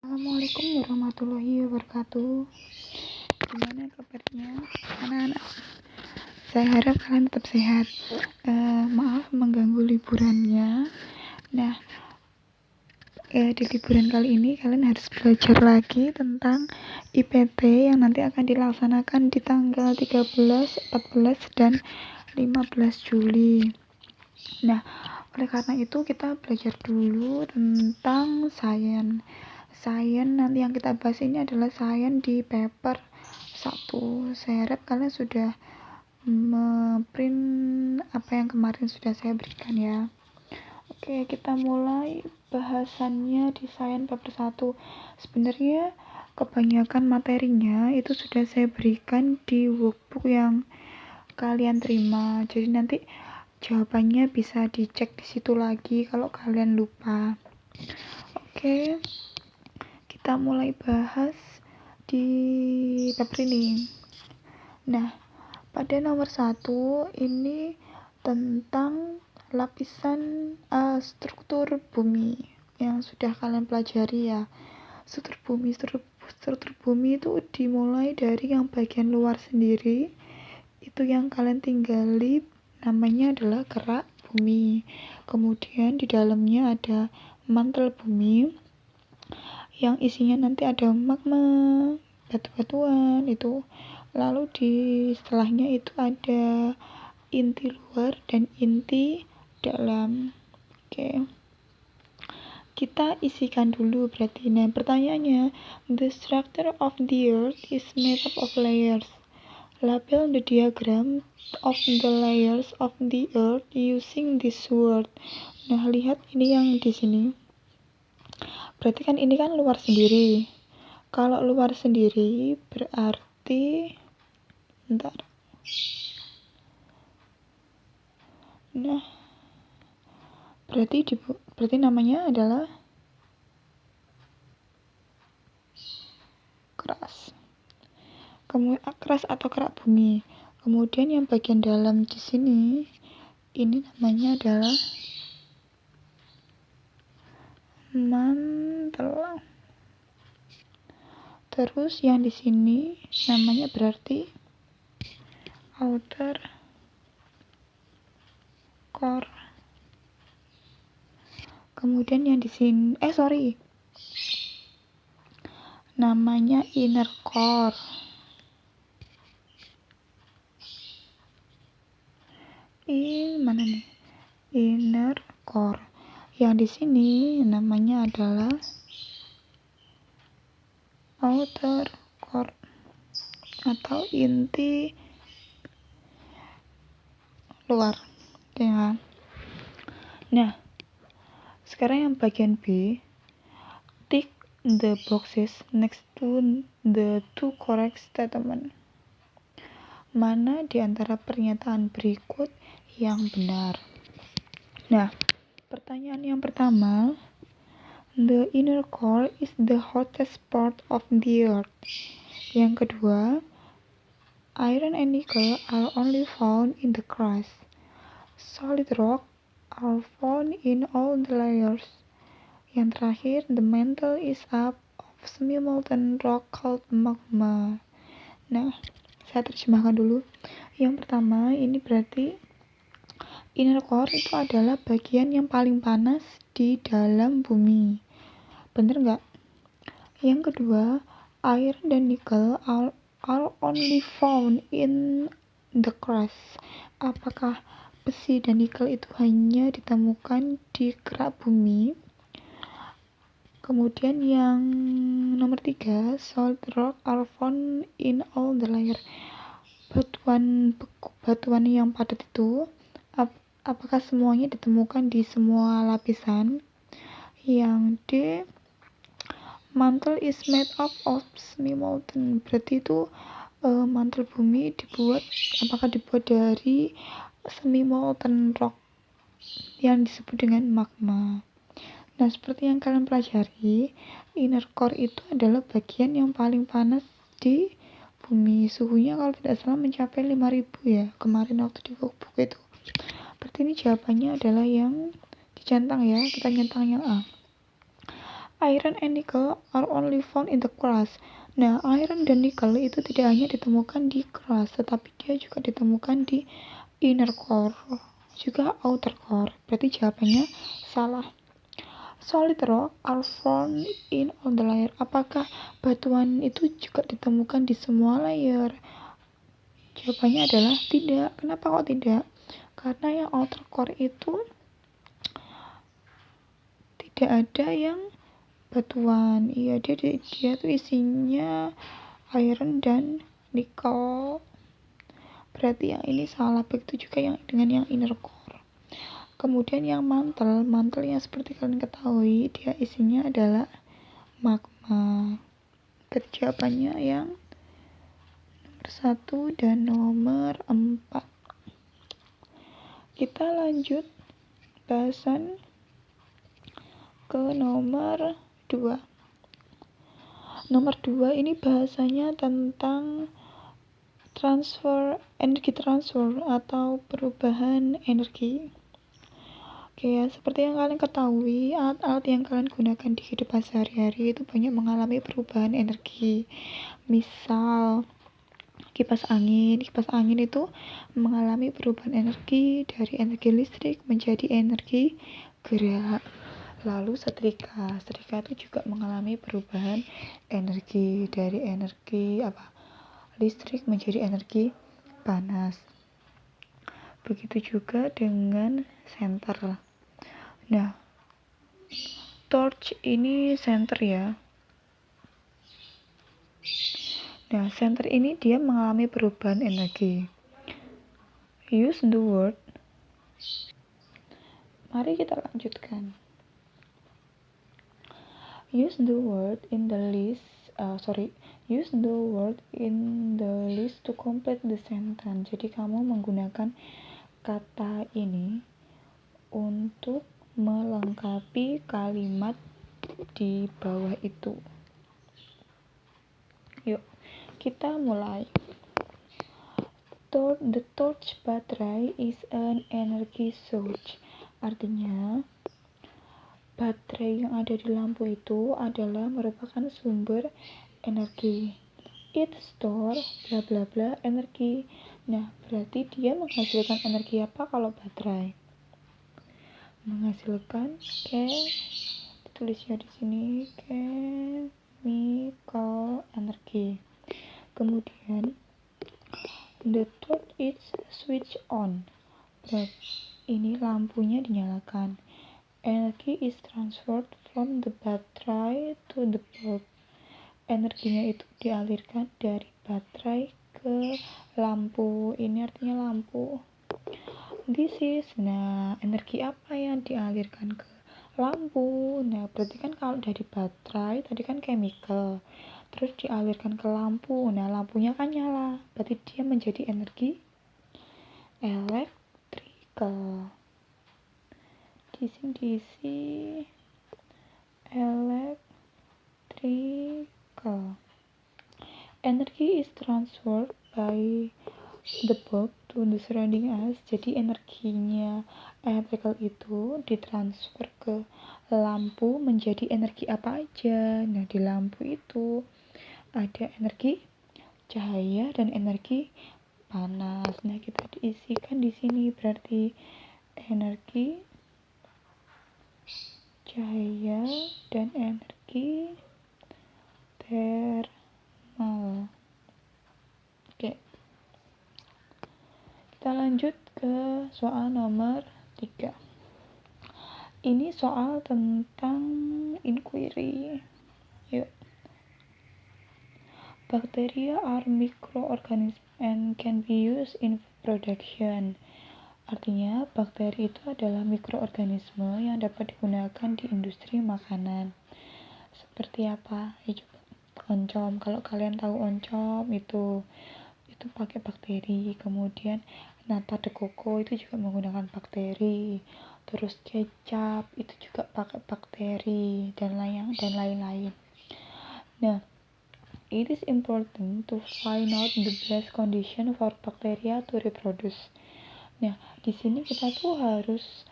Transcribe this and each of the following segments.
Assalamualaikum warahmatullahi wabarakatuh. Gimana kabarnya anak-anak? Saya harap kalian tetap sehat. Maaf mengganggu liburannya. Nah, di liburan kali ini kalian harus belajar lagi tentang IPT yang nanti akan dilaksanakan di tanggal 13, 14, dan 15 Juli. Nah, oleh karena itu kita belajar dulu tentang sains. Sains nanti yang kita bahas ini adalah sains di paper 1. Saya harap kalian sudah print apa yang kemarin sudah saya berikan ya. Oke, kita mulai bahasannya di sains paper 1. Sebenarnya kebanyakan materinya itu sudah saya berikan di workbook yang kalian terima. Jadi nanti jawabannya bisa dicek di situ lagi kalau kalian lupa. Oke, kita mulai bahas di paper ini. Nah, pada nomor 1 ini tentang lapisan struktur bumi yang sudah kalian pelajari ya. Struktur bumi itu dimulai dari yang bagian luar sendiri, itu yang kalian tinggali namanya adalah kerak bumi. Kemudian di dalamnya ada mantel bumi yang isinya nanti ada magma, batu-batuan itu. Lalu di setelahnya itu ada inti luar dan inti dalam. Oke. Kita isikan dulu berarti. Nah, pertanyaannya, the structure of the earth is made up of layers. Label the diagram of the layers of the earth using this word. Nah, lihat ini yang di sini. Berarti kan ini kan luar sendiri. Kalau luar sendiri berarti Nah, berarti namanya adalah keras. Kemudian keras atau kerak bumi. Kemudian yang bagian dalam di sini ini namanya adalah mantel. Terus yang di sini namanya berarti outer core. Kemudian yang di sini namanya inner core. Mana nih? Inner core. Yang di sini namanya adalah outer core atau inti luar. Ya. Nah, sekarang yang bagian B, tick the boxes next to the two correct statement. Mana di antara pernyataan berikut yang benar? Nah, pertanyaan yang pertama, the inner core is the hottest part of the earth. Yang kedua, iron and nickel are only found in the crust. Solid rock are found in all the layers. Yang terakhir, the mantle is up of semi-molten rock called magma. Nah, saya terjemahkan dulu. Yang pertama, ini berarti inner core itu adalah bagian yang paling panas di dalam bumi. Bener nggak? Yang kedua, iron dan nickel are only found in the crust. Apakah besi dan nikel itu hanya ditemukan di kerak bumi? Kemudian yang nomor 3, solid rock are found in all the layer. Batuan yang padat itu apakah semuanya ditemukan di semua lapisan? Yang D, mantle is made up of semi-molten. Berarti itu mantel bumi apakah dibuat dari semi-molten rock yang disebut dengan magma. Nah, seperti yang kalian pelajari, inner core itu adalah bagian yang paling panas di bumi. Suhunya kalau tidak salah mencapai 5000 ya, kemarin waktu di workbook itu. Berarti ini jawabannya adalah yang dicentang ya, kita centang yang A. Iron and nickel are only found in the crust. Nah, iron dan nickel itu tidak hanya ditemukan di crust, tetapi dia juga ditemukan di inner core, juga outer core. Berarti jawabannya salah. Solid rock are found in all the layer. Apakah batuan itu juga ditemukan di semua layer? Jawabannya adalah tidak. Kenapa kok tidak? Karena yang outer core itu tidak ada yang batuan. Iya, dia tuh isinya iron dan nickel. Berarti yang ini salah. Begitu juga yang dengan yang inner core. Kemudian yang mantel yang seperti kalian ketahui, dia isinya adalah magma. Berarti jawabannya yang nomor 1 dan nomor 4. Kita lanjut bahasan ke nomor 2. Nomor 2 ini bahasanya tentang energi transfer atau perubahan energi. Oke ya, seperti yang kalian ketahui, alat-alat yang kalian gunakan di kehidupan sehari-hari itu banyak mengalami perubahan energi. Misal kipas angin itu mengalami perubahan energi dari energi listrik menjadi energi gerak. Lalu setrika itu juga mengalami perubahan energi dari energi listrik menjadi energi panas. Begitu juga dengan senter. Nah, torch ini senter ya. Nah, senter ini dia mengalami perubahan energi. Use the word. Mari kita lanjutkan. Use the word in the list. Use the word in the list to complete the sentence. Jadi kamu menggunakan kata ini untuk melengkapi kalimat di bawah itu. Yuk, kita mulai. The torch battery is an energy source. Artinya, baterai yang ada di lampu itu adalah merupakan sumber energi. It store bla bla bla energi. Nah, berarti dia menghasilkan energi apa kalau baterai? Menghasilkan ditulisnya di sini chemical energy. Kemudian the torch is switch on. Ini lampunya dinyalakan. Energy is transferred from the battery to the bulb. Energinya itu dialirkan dari baterai ke lampu. Ini artinya lampu. Energi apa yang dialirkan ke lampu? Nah, berarti kan kalau dari baterai tadi kan chemical, terus dialirkan ke lampu. Nah, lampunya kan nyala. Berarti dia menjadi energi electrical. Diisi electrical. Energy is transferred by the bulb to the surrounding us. Jadi energinya electrical itu ditransfer ke lampu menjadi energi apa aja. Nah, di lampu itu ada energi cahaya dan energi panas. Nah, kita diisikan di sini berarti energi cahaya dan energi thermal. Oke. Kita lanjut ke soal nomor 3. Ini soal tentang inquiry. Yuk. Bacteria are microorganisms and can be used in production. Artinya, bakteri itu adalah mikroorganisme yang dapat digunakan di industri makanan. Seperti apa? Ya, coba. Oncom, kalau kalian tahu oncom itu pakai bakteri. Kemudian nata de coco itu juga menggunakan bakteri. Terus kecap itu juga pakai bakteri dan lain-lain. Nah, it is important to find out the best condition for bacteria to reproduce. Nah, di sini kita tuh harus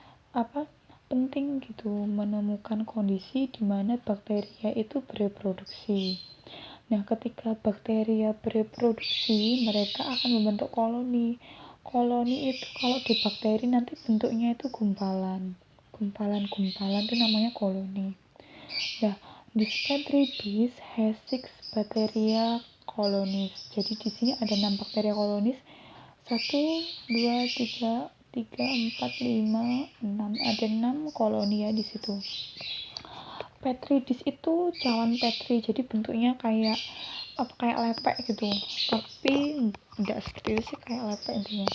penting gitu menemukan kondisi di mana bakteria itu bereproduksi. Nah, ketika bakteria bereproduksi, mereka akan membentuk koloni. Koloni itu kalau di bakteri nanti bentuknya itu gumpalan. Gumpalan-gumpalan itu namanya koloni. Nah, this petri dish has 6 bacteria colonies. Jadi di sini ada 6 bakteria kolonis. 1, 2, 3, 4, 5, 6. Ada 6 koloni ya di situ. Petri dish itu cawan petri. Jadi bentuknya kayak lepek gitu. Tapi enggak seperti itu sih, kayak lepek intinya.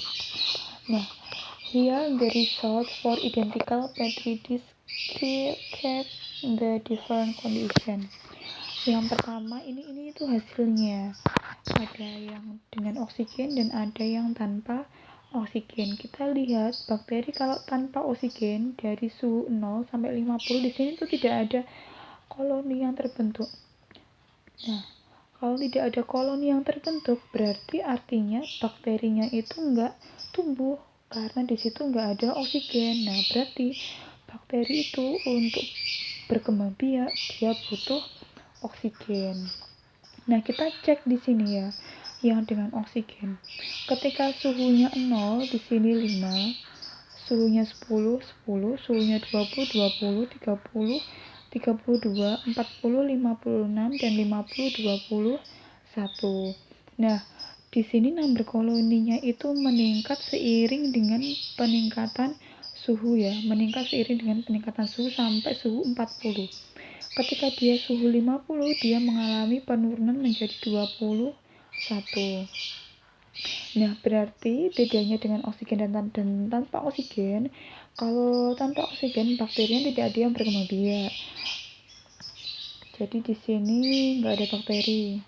Nah, here the result for identical petri dish kept the different condition. Yang pertama ini itu hasilnya. Ada yang dengan oksigen dan ada yang tanpa oksigen. Kita lihat bakteri kalau tanpa oksigen dari suhu 0 sampai 50 di sini tuh tidak ada koloni yang terbentuk. Nah, kalau tidak ada koloni yang terbentuk berarti artinya bakterinya itu enggak tumbuh karena di situ enggak ada oksigen. Nah, berarti bakteri itu untuk berkembang biak dia butuh oksigen. Nah, kita cek di sini ya, yang dengan oksigen. Ketika suhunya 0, di sini 5, suhunya 10, 10, suhunya 20, 20, 30, 32, 40, 56, dan 50, 21. Nah, di sini number koloninya itu meningkat seiring dengan peningkatan suhu ya, meningkat seiring dengan peningkatan suhu sampai suhu 40. Ketika dia suhu 50, dia mengalami penurunan menjadi 21. Nah, berarti bedanya dengan oksigen dan tanpa oksigen, kalau tanpa oksigen bakterinya tidak ada yang berkembang biak. Jadi di sini nggak ada bakteri.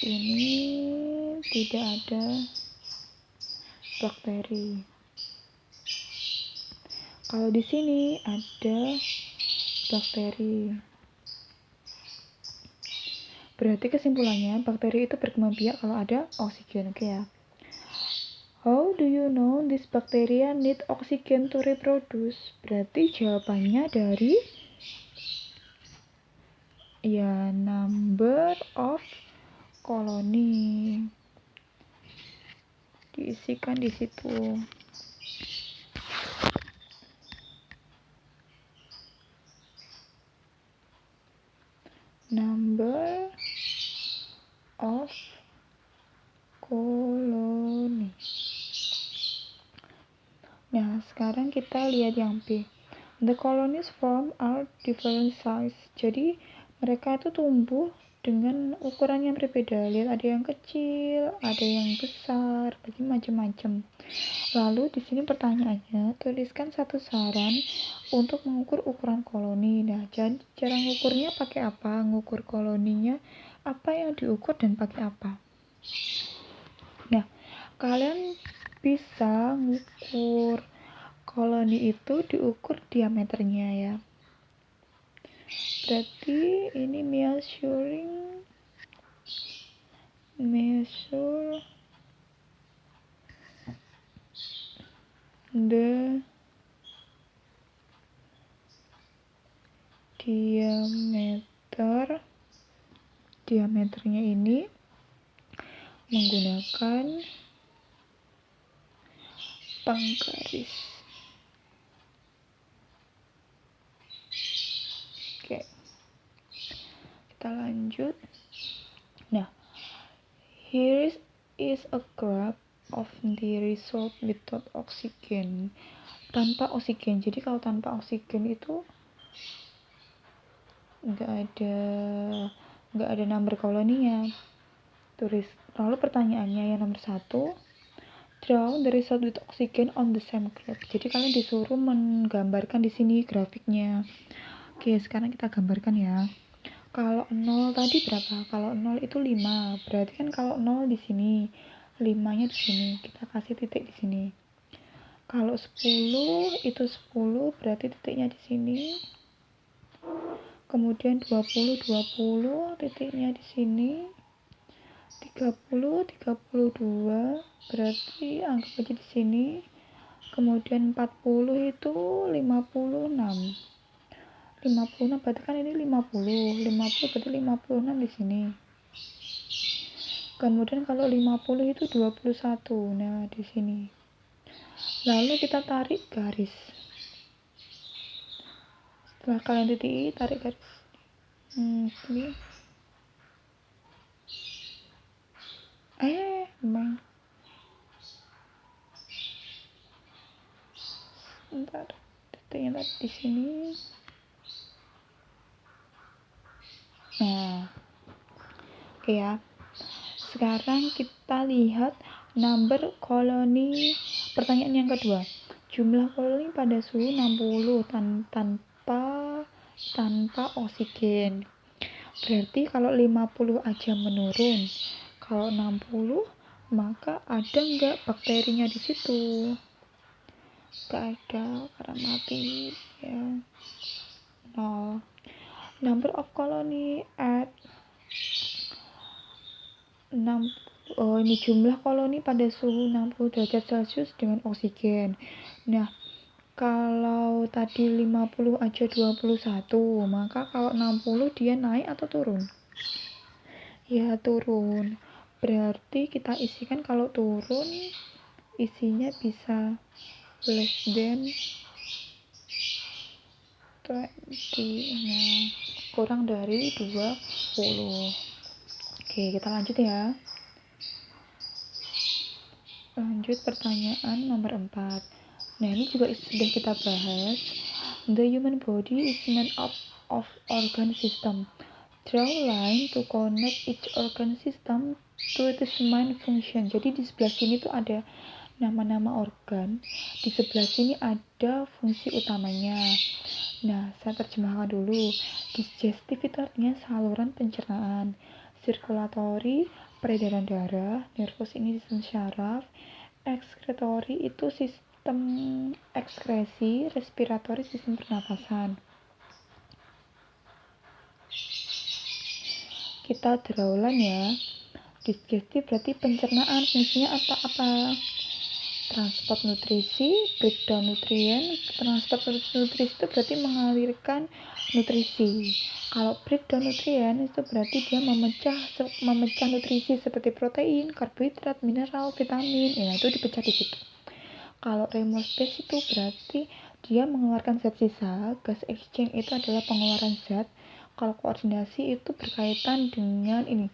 Ini tidak ada bakteri. Kalau di sini ada bakteri. Berarti kesimpulannya bakteri itu berkembang biak kalau ada oksigen, oke ya. How do you know this bacteria need oxygen to reproduce? Berarti jawabannya dari ya number of colony. Diisikan di situ. Number of colony. Nah, sekarang kita lihat yang B. The colonies form are different size. Jadi, mereka itu tumbuh dengan ukuran yang berbeda. Lihat, ada yang kecil, ada yang besar, bagi macam-macam. Lalu, di sini pertanyaannya, tuliskan satu saran untuk mengukur ukuran koloni. Nah, jadi cara mengukurnya pakai apa? Mengukur koloninya, apa yang diukur dan pakai apa? Nah, kalian bisa mengukur koloni itu diukur diameternya ya. Berarti ini measure the diameternya ini menggunakan penggaris. Oke, kita lanjut. Nah, here is a graph of the result without oxygen. Tanpa oksigen. Jadi kalau tanpa oksigen itu nggak ada number koloninya. Tulis. Lalu pertanyaannya yang nomor 1, draw the result with oxygen on the same graph. Jadi kalian disuruh menggambarkan di sini grafiknya. Oke, sekarang kita gambarkan ya. Kalau 0 tadi berapa? Kalau 0 itu 5. Berarti kan kalau 0 di sini, 5-nya di sini. Kita kasih titik di sini. Kalau 10 itu 10, berarti titiknya di sini. Kemudian 20 titiknya di sini. 30 32, berarti anggap aja di sini. Kemudian 40 itu 56. 56 berarti kan ini 50 berarti 56 di sini. Kemudian kalau 50 itu 21. Nah, di sini. Lalu kita tarik garis. Setelah kalian titik, tarik garis. Ini. Bentar. Titiknya tadi di sini. Nah. Oke ya. Sekarang kita lihat number koloni. Pertanyaan yang kedua. Jumlah koloni pada suhu 60 tanpa oksigen. Berarti kalau 50 aja menurun. Kalau 60 maka ada nggak bakterinya di situ? Nggak ada karena mati ya. 0. Number of colony at 6. Ini jumlah koloni pada suhu 60 derajat Celcius dengan oksigen. Nah, kalau tadi 50 aja 21, maka kalau 60 dia naik atau turun? Ya, turun. Berarti kita isikan kalau turun, isinya bisa less than 20. Nah, kurang dari 20. Oke, kita lanjut ya. Lanjut pertanyaan nomor 4. Nah, ini juga sudah kita bahas. The human body is made up of organ system. Draw line to connect each organ system to its main function. Jadi di sebelah sini tuh ada nama-nama organ. Di sebelah sini ada fungsi utamanya. Nah, saya terjemahkan dulu. Digestif itu artinya saluran pencernaan. Circulatory, peredaran darah. Nervous ini sistem syaraf. Excretory itu sistem ekskresi. Respiratory sistem pernapasan. Kita drawlan ya. Digestif berarti pencernaan. Fungsinya apa? Transport nutrisi, breakdown nutrien. Transport nutrisi itu berarti mengalirkan nutrisi. Kalau breakdown nutrien itu berarti dia memecah nutrisi seperti protein, karbohidrat, mineral, vitamin. Ya, itu dipecah di situ. Kalau remospace itu berarti dia mengeluarkan zat sisa. Gas exchange itu adalah pengeluaran zat. Kalau koordinasi itu berkaitan dengan ini.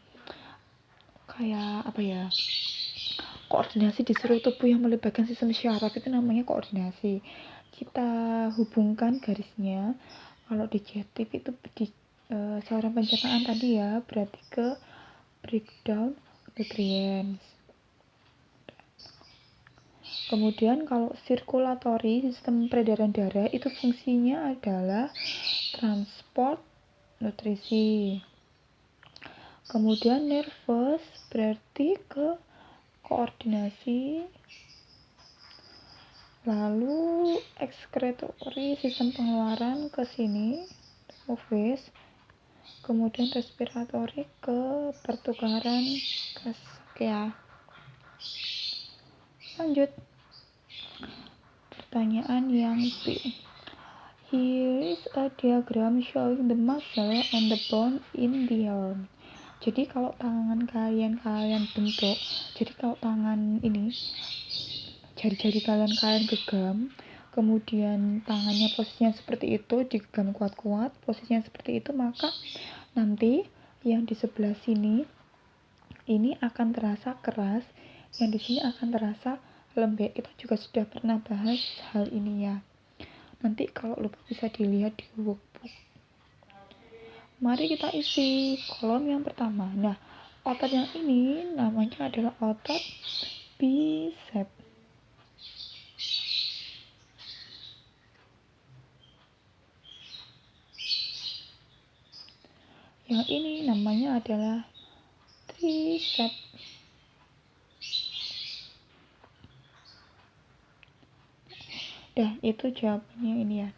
Kayak apa ya? Koordinasi di seluruh tubuh yang melibatkan sistem syaraf itu namanya koordinasi. Kita hubungkan garisnya. Kalau digestif itu di saluran pencernaan tadi ya, berarti ke breakdown nutrients. Kemudian kalau sirkulatori, sistem peredaran darah, itu fungsinya adalah transport nutrisi. Kemudian nervous berarti ke koordinasi. Lalu excretory, sistem pengeluaran ke sini, ovaries. Kemudian respiratory ke pertukaran gas. Oke ya. Lanjut. Pertanyaan yang B. Here is a diagram showing the muscle and the bone in the arm. Jadi kalau tangan kalian bentuk, jadi kalau tangan ini, jari-jari kalian genggam, kemudian tangannya posisinya seperti itu, digenggam kuat-kuat, posisinya seperti itu, maka nanti yang di sebelah sini ini akan terasa keras, yang di sini akan terasa lembek. Kita juga sudah pernah bahas hal ini ya. Nanti kalau lupa bisa dilihat di workbook. Mari kita isi kolom yang pertama. Nah, otot yang ini namanya adalah otot bicep. Yang ini namanya adalah tricep. Itu jawabannya ini ya.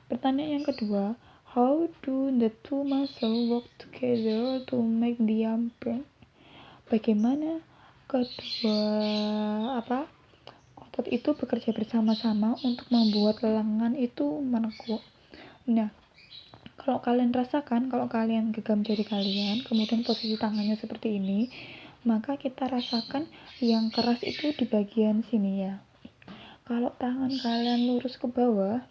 Pertanyaan yang kedua, how do the two muscles work together to make the arm bend? Bagaimana kedua otot itu bekerja bersama-sama untuk membuat lengan itu menekuk. Nah, kalau kalian rasakan, kalau kalian genggam jari kalian, kemudian posisi tangannya seperti ini, maka kita rasakan yang keras itu di bagian sini ya. Kalau tangan kalian lurus ke bawah,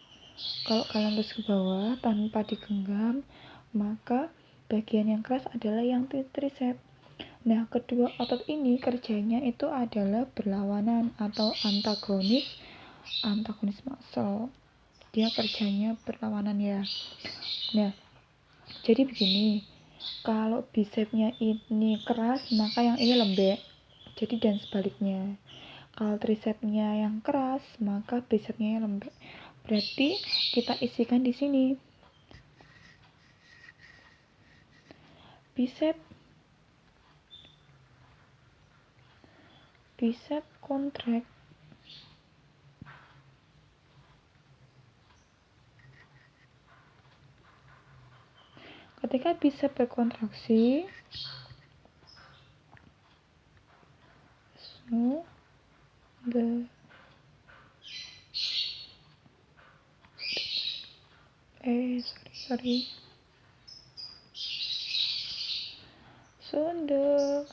tanpa digenggam, maka bagian yang keras adalah yang tricep. Nah, kedua otot ini kerjanya itu adalah berlawanan atau antagonis muscle. Dia kerjanya berlawanan ya. Nah, jadi begini, kalau bicepnya ini keras, maka yang ini lembek. Jadi dan sebaliknya. Kalau tricepnya yang keras, maka bicepnya yang lembek. Berarti kita isikan di sini. Bicep contract. Ketika bicep berkontraksi, so the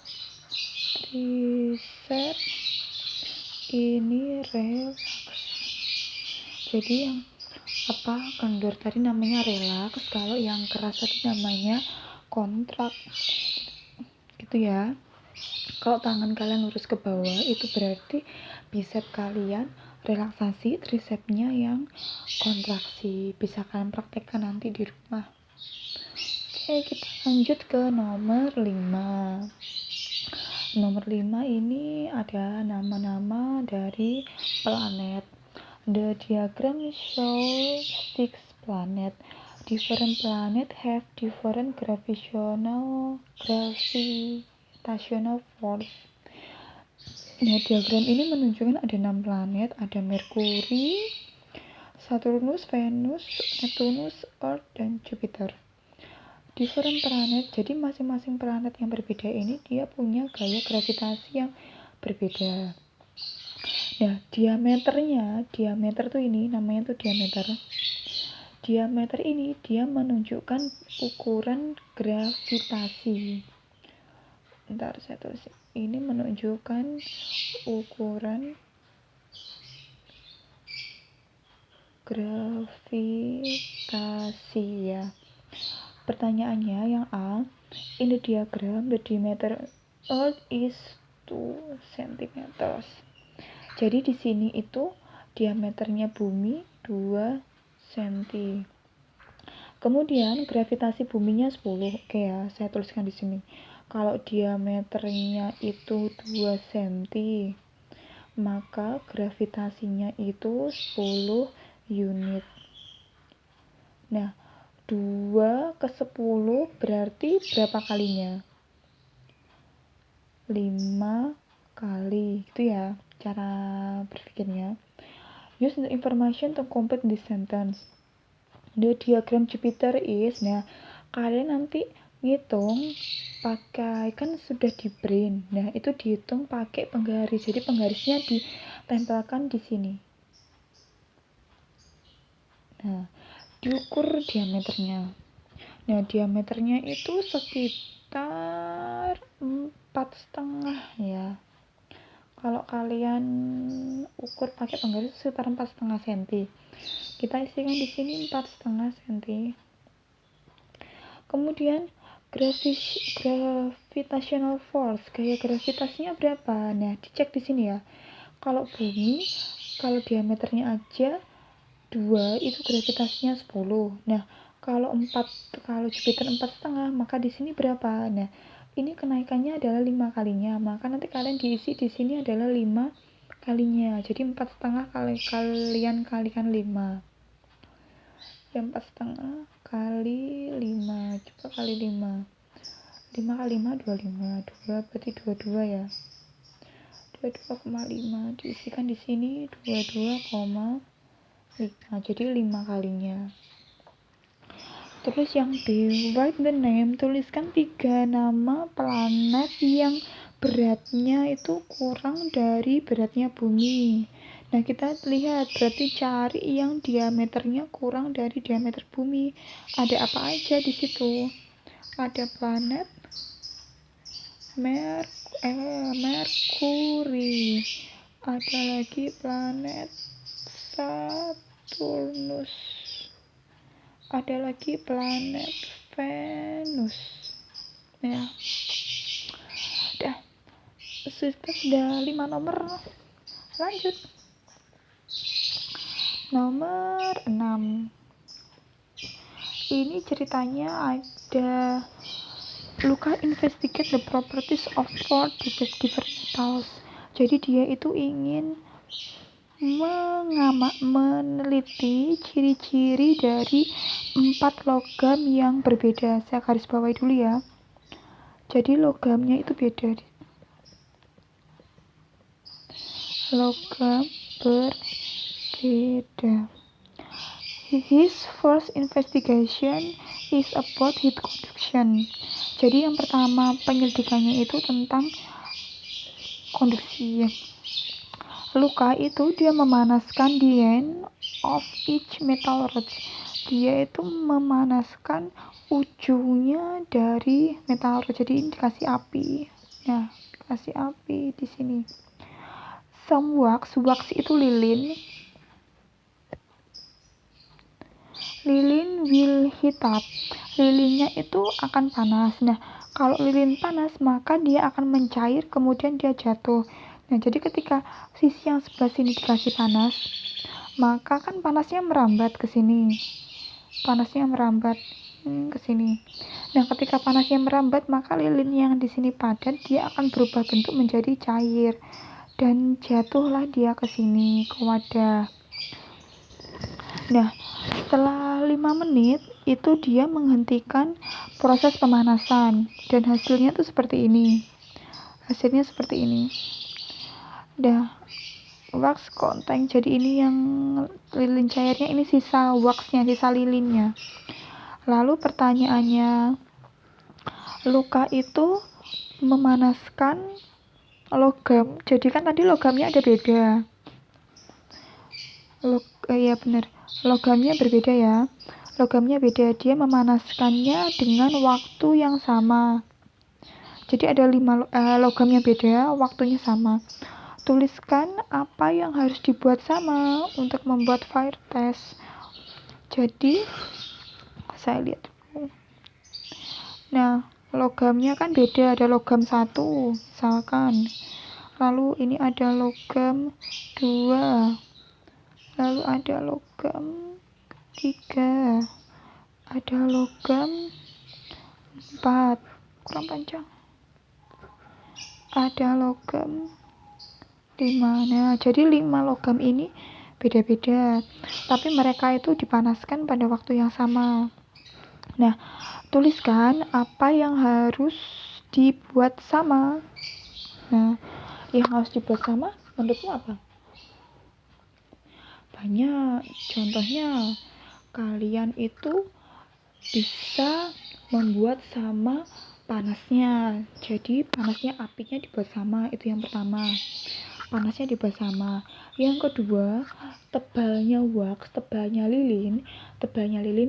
tricep ini relax. Jadi yang kendor tadi namanya relax, kalau yang keras tadi namanya kontrak, gitu ya. Kalau tangan kalian lurus ke bawah, itu berarti bicep kalian relaksasi, tricepnya yang kontraksi. Bisa kalian praktekkan nanti di rumah. Oke, kita lanjut ke nomor 5. Nomor 5 ini ada nama-nama dari planet. The diagram shows 6 planet. Different planet have different gravitational force. Nah, diagram ini menunjukkan ada 6 planet, ada Merkuri, Saturnus, Venus, Neptunus, Earth, dan Jupiter. Different planet, jadi masing-masing planet yang berbeda ini dia punya gaya gravitasi yang berbeda. Nah, diameter tuh ini namanya tuh diameter. Diameter ini dia menunjukkan ukuran gravitasi. Bentar, saya tulis. Ini menunjukkan ukuran gravitasi ya. Pertanyaannya yang A, in the diagram the diameter Earth is 2 cm. Jadi di sini itu diameternya bumi 2 cm. Kemudian gravitasi buminya 10. Oke ya, saya tuliskan di sini. Kalau diameternya itu 2 cm, maka gravitasinya itu 10 unit. Nah, 2 ke 10 berarti berapa kalinya? 5 kali. Itu ya cara berpikirnya. Use the information to complete this sentence. The diagram Jupiter is, nah kalian nanti ngitung pakai, kan sudah di brain. Nah, itu dihitung pakai penggaris. Jadi penggarisnya ditempelkan di sini. Nah, diukur diameternya. Nah, diameternya itu sekitar 4,5 ya. Kalau kalian ukur pakai penggaris sekitar 4,5 cm. Kita isikan di sini 4,5 cm. Kemudian gravitational force, gaya gravitasinya berapa? Nah, dicek di sini ya. Kalau bumi, kalau diameternya aja 2 itu gravitasinya 10. Nah, kalau Jupiter 4,5, maka di sini berapa? Nah, ini kenaikannya adalah 5 kalinya. Maka nanti kalian diisi di sini adalah 5 kalinya. Jadi 4,5 kalian kalikan 5. Ya 4,5 kali 5. Coba kali 5. 5 kali 5 25. 2 berarti 22 ya. 22,5 diisikan di sini 22,5. Jadi 5 kalinya. Terus yang B, write the name, tuliskan 3 nama planet yang beratnya itu kurang dari beratnya bumi. Nah, kita lihat, berarti cari yang diameternya kurang dari diameter bumi. Ada apa aja di situ? Ada planet Merkuri, ada lagi planet Saturnus, ada lagi planet Venus. Ya, kita sudah 5 nomor. Lanjut nomor 6. Ini ceritanya ada Luka investigate the properties of 4 different metals. Jadi dia itu ingin meneliti ciri-ciri dari 4 logam yang berbeda. Saya garis bawahi dulu ya. Jadi logamnya itu beda. Logam berbeda. His first investigation is about heat conduction. Jadi yang pertama penyelidikannya itu tentang konduksi. Luka itu dia memanaskan the end of each metal rod. Dia itu memanaskan ujungnya dari metal rod. Jadi ini dikasih api. Ya, dikasih api di sini. Some wax itu lilin. Lilin will heat up. Lilinnya itu akan panas. Nah, kalau lilin panas, maka dia akan mencair, kemudian dia jatuh. Nah, jadi ketika sisi yang sebelah sini dikasih panas, maka kan panasnya merambat ke sini. Panasnya merambat ke sini. Nah, ketika panasnya merambat, maka lilin yang di sini padat, dia akan berubah bentuk menjadi cair. Dan jatuhlah dia ke sini, ke wadah. Nah, setelah 5 menit itu dia menghentikan proses pemanasan dan hasilnya tuh seperti ini. Dah, wax content. Jadi ini yang lilin cairnya, ini sisa waxnya, sisa lilinnya. Lalu pertanyaannya, Luka itu memanaskan logam. Jadi kan tadi logamnya ada beda. Iya benar. Logamnya berbeda ya. Logamnya beda, dia memanaskannya dengan waktu yang sama. Jadi ada 5 logam yang beda, waktunya sama. Tuliskan apa yang harus dibuat sama untuk membuat fire test. Jadi saya lihat dulu. Nah, logamnya kan beda, ada logam 1 misalkan. Lalu ini ada logam 2. Lalu ada logam 3, ada logam 4, kurang panjang, ada logam 5. Nah, jadi 5 logam ini beda-beda, tapi mereka itu dipanaskan pada waktu yang sama. Nah, tuliskan apa yang harus dibuat sama. Nah, yang harus dibuat sama menurutmu apa? Banyak. Contohnya, kalian itu bisa membuat sama panasnya. Jadi panasnya, apinya dibuat sama, itu yang pertama. Panasnya dibuat sama. Yang kedua, tebalnya wax, tebalnya lilin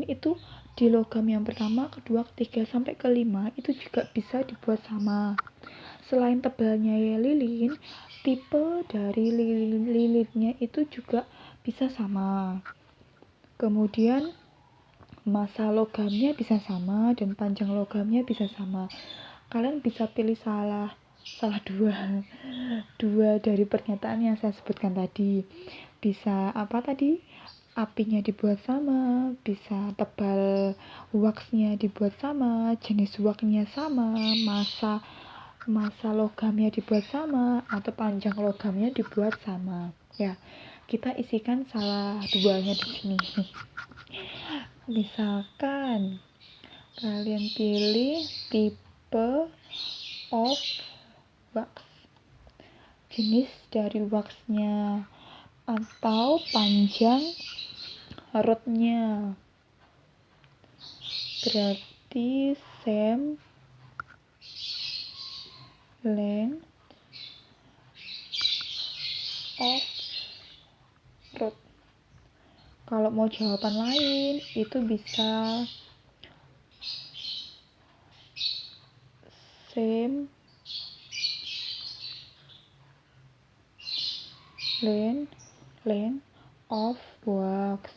itu di logam yang pertama, kedua, ketiga sampai kelima itu juga bisa dibuat sama. Selain tebalnya lilin, tipe dari lilinnya itu juga bisa sama. Kemudian massa logamnya bisa sama dan panjang logamnya bisa sama. Kalian bisa pilih salah dua dari pernyataan yang saya sebutkan tadi. Bisa apa tadi? Apinya dibuat sama, bisa tebal waxnya dibuat sama, jenis waxnya sama, massa logamnya dibuat sama, atau panjang logamnya dibuat sama. Ya, kita isikan salah duanya di sini. Misalkan kalian pilih tipe of wax, jenis dari waxnya, atau panjang rodnya. Berarti same length of Kalau mau jawaban lain itu bisa same length of wax,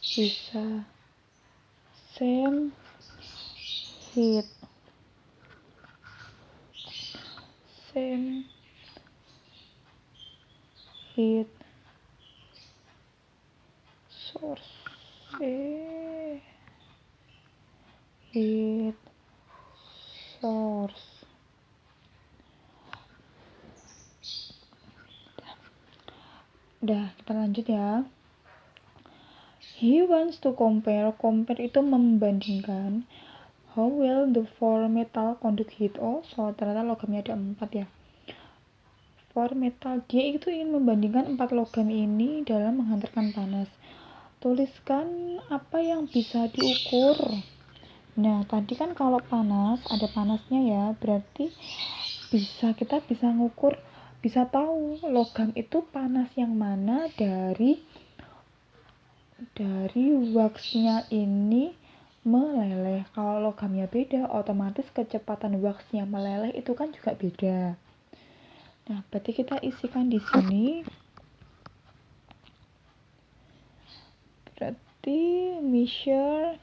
bisa same heat, same heat source, heat source. Udah, kita lanjut ya. He wants to compare itu membandingkan. How well the four metal conduct heat. Oh, so ternyata logamnya ada 4 ya. Four metal, dia itu ingin membandingkan 4 logam ini dalam menghantarkan panas. Tuliskan apa yang bisa diukur. Nah, tadi kan kalau panas, ada panasnya ya, berarti kita bisa ngukur, bisa tahu logam itu panas yang mana dari waxnya ini meleleh. Kalau logamnya beda, otomatis kecepatan waxnya meleleh itu kan juga beda. Nah, berarti kita isikan di sini. Berarti measure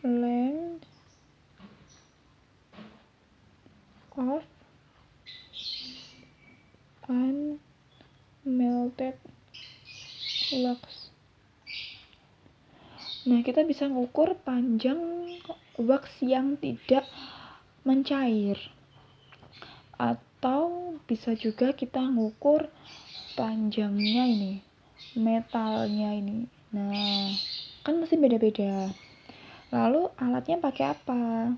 length of unmelted wax. Nah, kita bisa ngukur panjang wax yang tidak mencair, atau bisa juga kita ngukur panjangnya ini, metalnya ini. Nah, kan mesti beda-beda. Lalu alatnya pakai apa?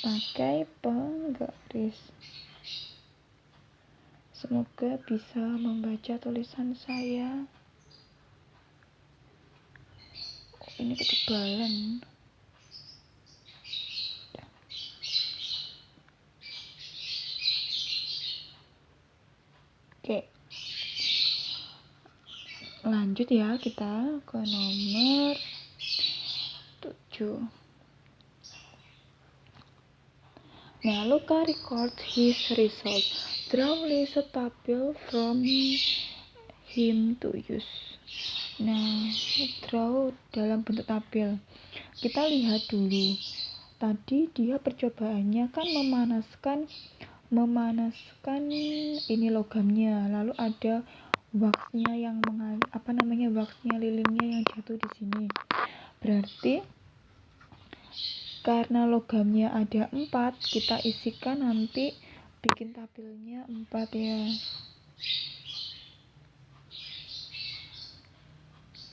Pakai penggaris. Semoga bisa membaca tulisan saya. Oh, ini ketebalan. Oke. Lanjut ya, kita ke nomor 7. Nah, Luca record his result. Draw list a table from him to use. Nah, draw dalam bentuk tabel. Kita lihat dulu. Tadi dia percobaannya kan memanaskan ini logamnya. Lalu ada waxnya yang waxnya lilinnya yang jatuh di sini. Berarti karena logamnya ada 4, kita isikan nanti bikin tabelnya 4 ya.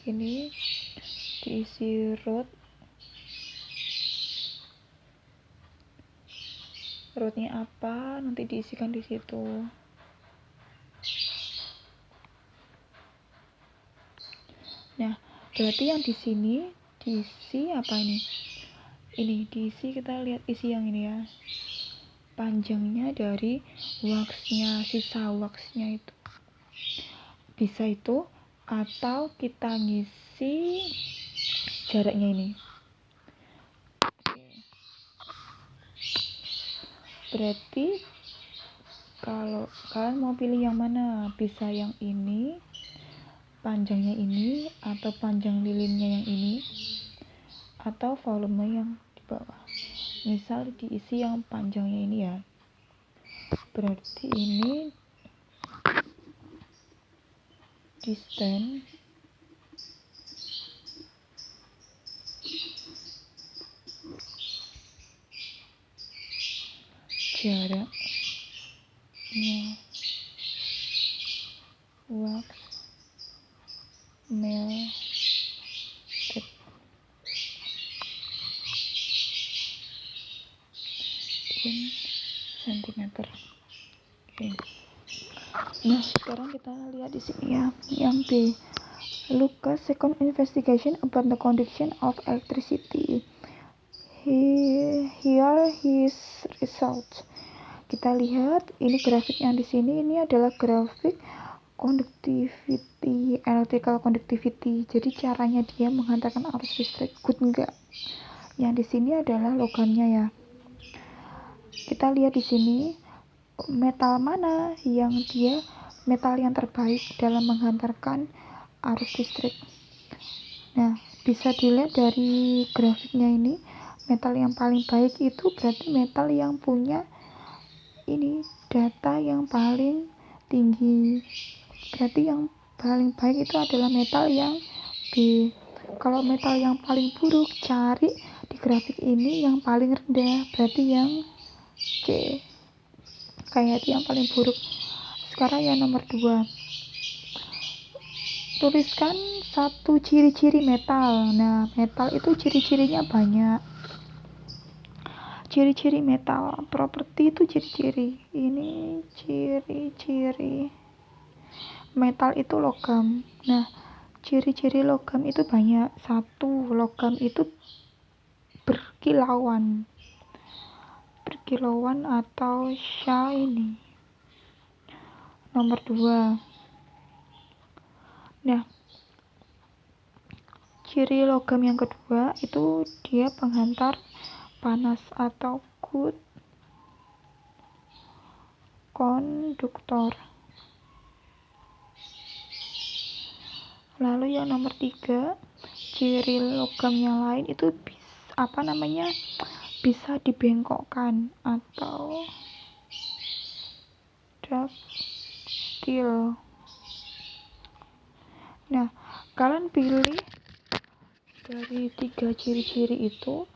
Gini, diisi rootnya apa, nanti diisikan di situ. Nah, berarti yang di sini diisi apa ini? Ini diisi, kita lihat isi yang ini ya. Panjangnya dari waxnya, sisa waxnya itu. Bisa itu, atau kita ngisi jaraknya ini. Berarti kalau kalian mau pilih yang mana, bisa yang ini, panjangnya ini, atau panjang lilinnya yang ini, atau volume yang di bawah. Misal diisi yang panjangnya ini ya. Berarti ini distance jaraknya wax melted in centimeter. Oke. Nah, sekarang kita lihat di sini ya, yang B. Lucas second investigation about the conduction of electricity. Here his results. Kita lihat ini grafik yang di sini, ini adalah grafik conductivity, electrical conductivity. Jadi caranya dia menghantarkan arus listrik, good enggak? Yang di sini adalah logamnya ya. Kita lihat di sini metal mana yang dia metal yang terbaik dalam menghantarkan arus listrik. Nah, bisa dilihat dari grafiknya ini, metal yang paling baik itu berarti metal yang punya ini data yang paling tinggi. Berarti yang paling baik itu adalah metal yang B. Kalau metal yang paling buruk, cari di grafik ini yang paling rendah, berarti yang C. Kayak yang paling buruk. Sekarang yang nomor 2. Tuliskan satu ciri-ciri metal. Nah, metal itu ciri-cirinya banyak. Ciri-ciri metal, properti itu ciri-ciri. Ini ciri-ciri metal itu logam. Nah, ciri-ciri logam itu banyak. 1, logam itu berkilauan. Berkilauan atau shiny. Nomor 2. Nah, ciri logam yang kedua itu dia penghantar panas atau good konduktor. Lalu yang nomor 3, ciri logam yang lain itu bisa dibengkokkan atau ductile. Nah, kalian pilih dari 3 ciri-ciri itu,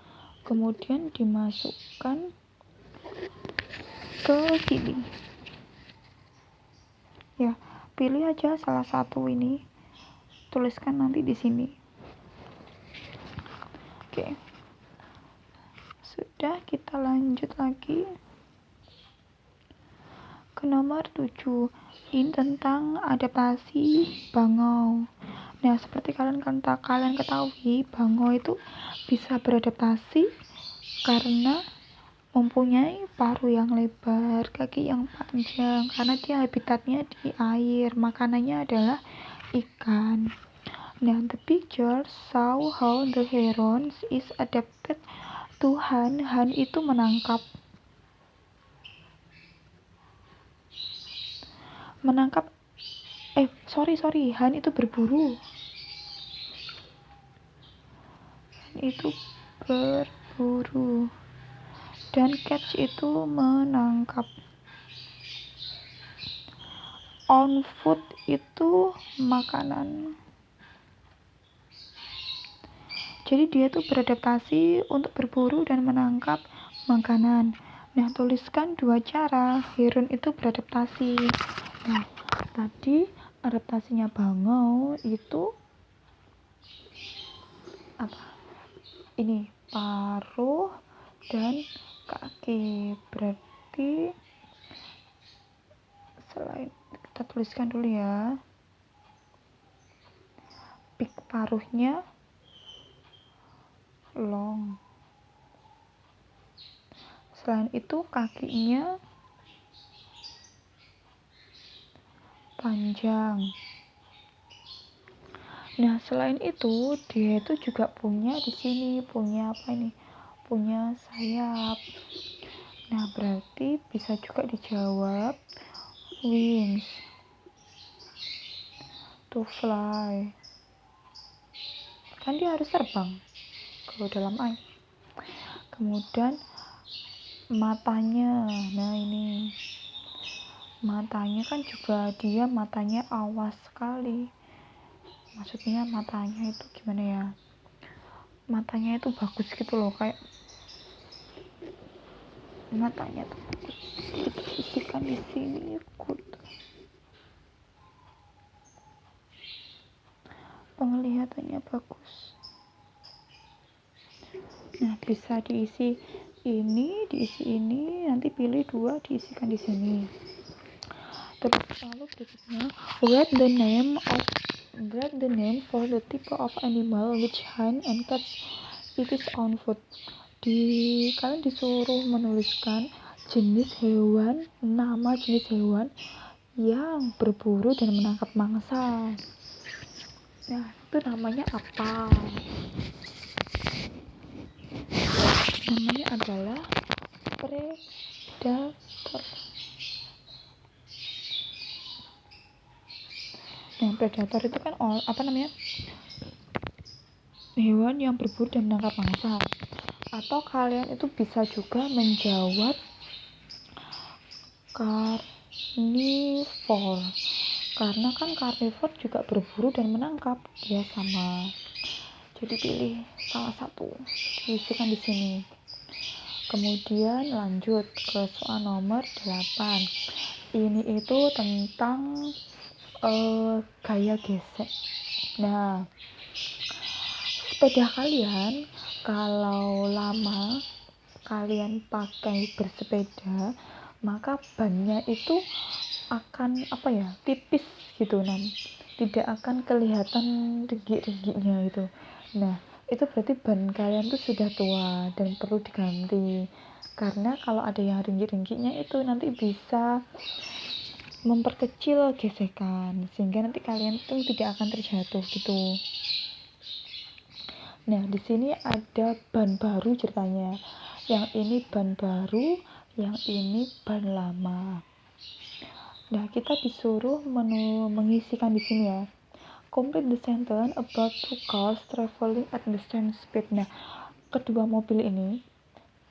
kemudian dimasukkan ke sini ya, pilih aja salah satu ini, tuliskan nanti di sini. Oke, sudah, kita lanjut lagi ke nomor 7. Ini tentang adaptasi bangau. Nah, seperti kalian ketahui, bangau itu bisa beradaptasi karena mempunyai paruh yang lebar, kaki yang panjang, karena dia habitatnya di air, makanannya adalah ikan. Nah, the picture show how the heron is adapted to hunt. Hunt itu menangkap. Hunt itu berburu. Hunt itu berburu. Dan catch itu menangkap. On food itu makanan. Jadi dia tuh beradaptasi untuk berburu dan menangkap makanan. Nah, tuliskan 2 cara heron itu beradaptasi. Nah, tadi adaptasinya bangau itu apa? Ini paruh dan kaki. Berarti selain kita tuliskan dulu ya, pik paruhnya long, selain itu kakinya panjang. Nah, selain itu dia itu juga punya di sini punya sayap. Nah, berarti bisa juga dijawab wings to fly. Kan dia harus terbang ke dalam air. Kemudian matanya. Nah, ini matanya kan juga dia matanya awas sekali. Maksudnya matanya itu gimana ya? Matanya itu bagus gitu loh, kayak matanya tuh bagus. Kita sisihkan di sini, good. Penglihatannya bagus. Nah, bisa diisi ini, nanti pilih 2, diisikan di sini. Lalu berikutnya, write the name for the type of animal which hen and cats eat its own food. Kalian disuruh menuliskan nama jenis hewan yang berburu dan menangkap mangsa. Nah, itu namanya apa? Namanya adalah predator. Nah, predator itu kan hewan yang berburu dan menangkap mangsa. Atau kalian itu bisa juga menjawab carnivore, karena kan carnivore juga berburu dan menangkap, dia sama. Jadi pilih salah satu, diisikan di sini. Kemudian lanjut ke soal nomor 8. Ini itu tentang gaya gesek. Nah, sepeda kalian kalau lama kalian pakai bersepeda, maka bannya itu akan tipis gitu, tidak akan kelihatan ringgik-ringgiknya itu. Nah, itu berarti ban kalian tuh sudah tua dan perlu diganti, karena kalau ada yang ringgik-ringgiknya itu nanti bisa memperkecil gesekan, sehingga nanti kalian tuh tidak akan terjatuh gitu. Nah, di sini ada ban baru ceritanya. Yang ini ban baru, yang ini ban lama. Nah, kita disuruh mengisikan di sini ya. Complete the sentence about two cars traveling at the same speed. Nah, kedua mobil ini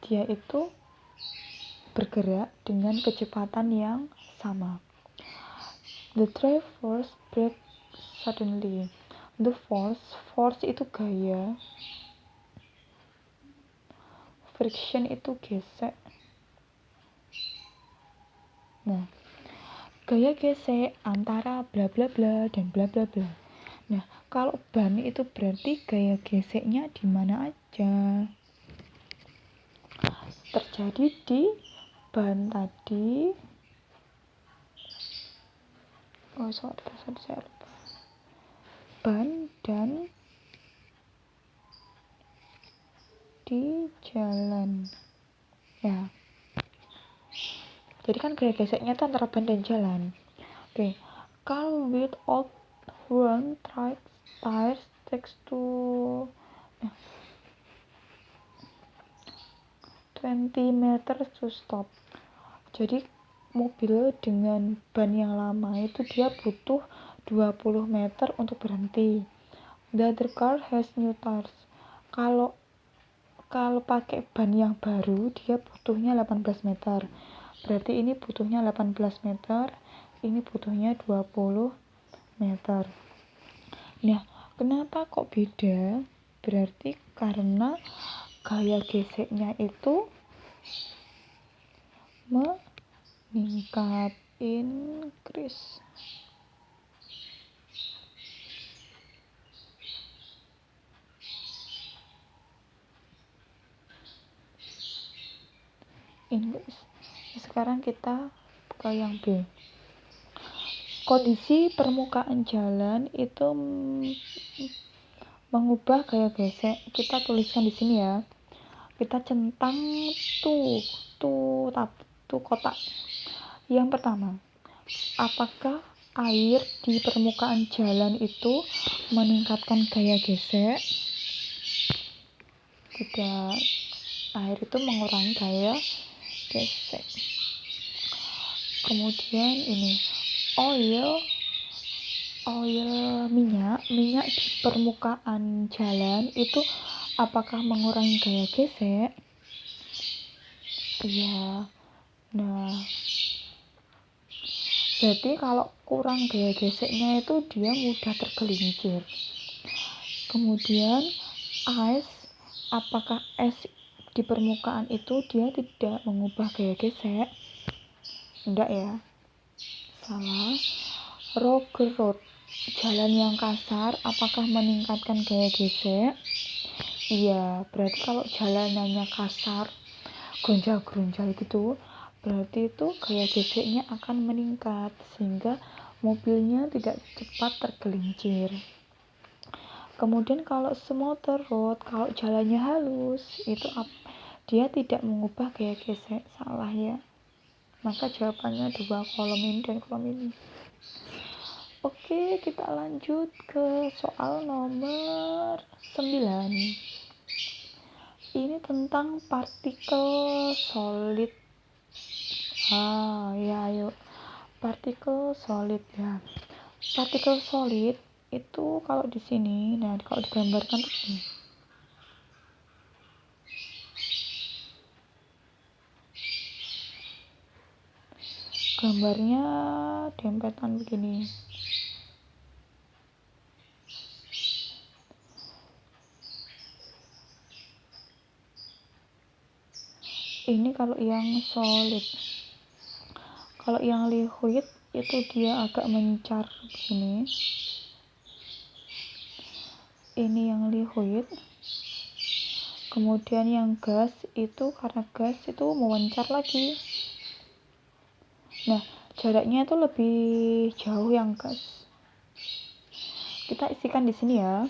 dia itu bergerak dengan kecepatan yang sama. The drivers brake suddenly. The force itu gaya, friction itu gesek. Nah, gaya gesek antara bla bla bla dan bla bla bla. Nah, kalau ban itu berarti gaya geseknya di mana aja. Terjadi di ban tadi. Saya lupa. Ban dan di jalan. Ya. Jadi kan gaya geseknya itu antara ban dan jalan. Oke. Car with old worn tires takes to 20 meters to stop. Jadi mobil dengan ban yang lama itu dia butuh 20 meter untuk berhenti. The other car has new tires. Kalau pakai ban yang baru dia butuhnya 18 meter. Berarti ini butuhnya 18 meter, ini butuhnya 20 meter. Nah, kenapa kok beda? Berarti karena gaya geseknya itu meningkat, increase. Sekarang kita ke yang B. Kondisi permukaan jalan itu mengubah gaya gesek. Kita tuliskan di sini ya. Kita centang kotak. Yang pertama, apakah air di permukaan jalan itu meningkatkan gaya gesek? Tidak. Air itu mengurangi gaya gesek. Kemudian ini minyak di permukaan jalan itu apakah mengurangi gaya gesek? Iya. Nah, berarti kalau kurang gaya geseknya itu dia mudah tergelincir. Kemudian apakah es di permukaan itu dia tidak mengubah gaya gesek? Enggak ya, salah. Rough road, jalan yang kasar, apakah meningkatkan gaya gesek? Iya, berarti kalau jalanannya kasar, gonjal-gonjal gitu, berarti itu gaya geseknya akan meningkat sehingga mobilnya tidak cepat tergelincir. Kemudian kalau semotor road, kalau jalannya halus, itu dia tidak mengubah gaya gesek. Salah ya. Maka jawabannya 2 kolom ini dan kolom ini. Oke, kita lanjut ke soal nomor 9. Ini tentang partikel solid. Ya, ayo. Partikel solid ya. Partikel solid itu kalau di sini, nah kalau digambarkan tuh gini. Gambarnya dempetan begini. Ini kalau yang solid. Kalau yang liquid itu dia agak mencar begini. Ini yang liquid. Kemudian yang gas itu karena gas itu mewencar lagi. Nah, jaraknya itu lebih jauh yang gas. Kita isikan di sini ya.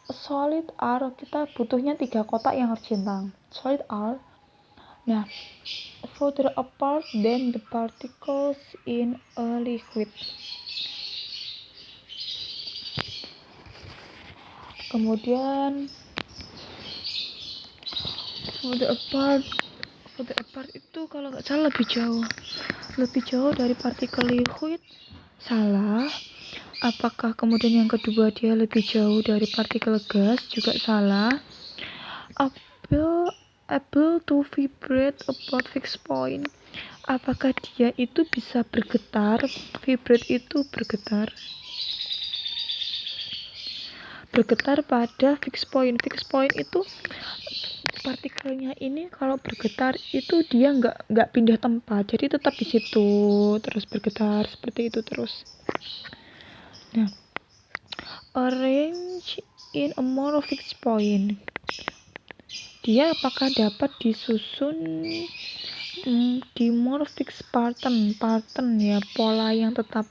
Solid are, kita butuhnya 3 kotak yang harus centang. Solid are. Nah, further apart than the particles in a liquid. Kemudian further apart itu kalau nggak salah lebih jauh dari partikel liquid. Salah. Apakah kemudian yang kedua dia lebih jauh dari partikel gas? Juga salah. Able to vibrate about fixed point. Apakah dia itu bisa bergetar? Vibrate itu bergetar pada fixed point. Fixed point itu partikelnya ini kalau bergetar itu dia nggak pindah tempat, jadi tetap di situ terus bergetar seperti itu terus. Nah, arrange in a more fixed point. Dia apakah dapat disusun di more fixed pattern ya, pola yang tetap.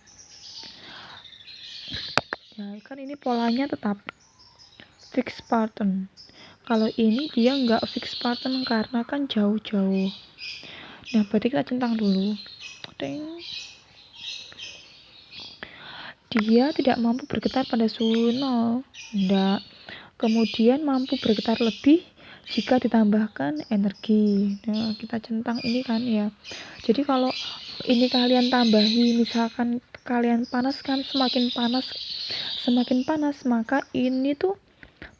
Ya kan ini polanya tetap fixed pattern. Kalau ini dia nggak fixed pattern karena kan jauh-jauh. Nah, berarti kita centang dulu. Dia tidak mampu bergetar pada suhu 0. Enggak. Kemudian mampu bergetar lebih jika ditambahkan energi. Nah, kita centang ini kan ya. Jadi kalau ini kalian tambahi, misalkan kalian panaskan, semakin panas, maka ini tuh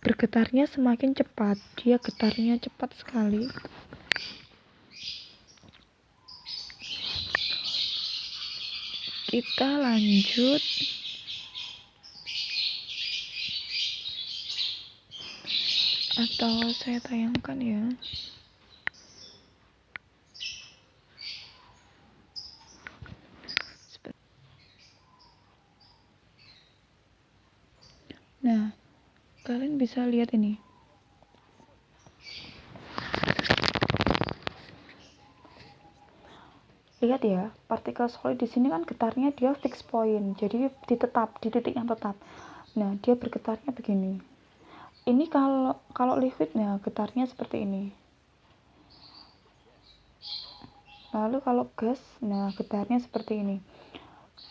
bergetarnya semakin cepat. Dia getarnya cepat sekali. Kita lanjut. Atau saya tayangkan ya. Nah, kalian bisa lihat ini. Lihat ya, partikel solid di sini kan getarnya dia fixed point, jadi di titik yang tetap. Nah, dia bergetarnya begini. Ini kalau liquid, nah getarnya seperti ini. Lalu kalau gas, nah getarnya seperti ini.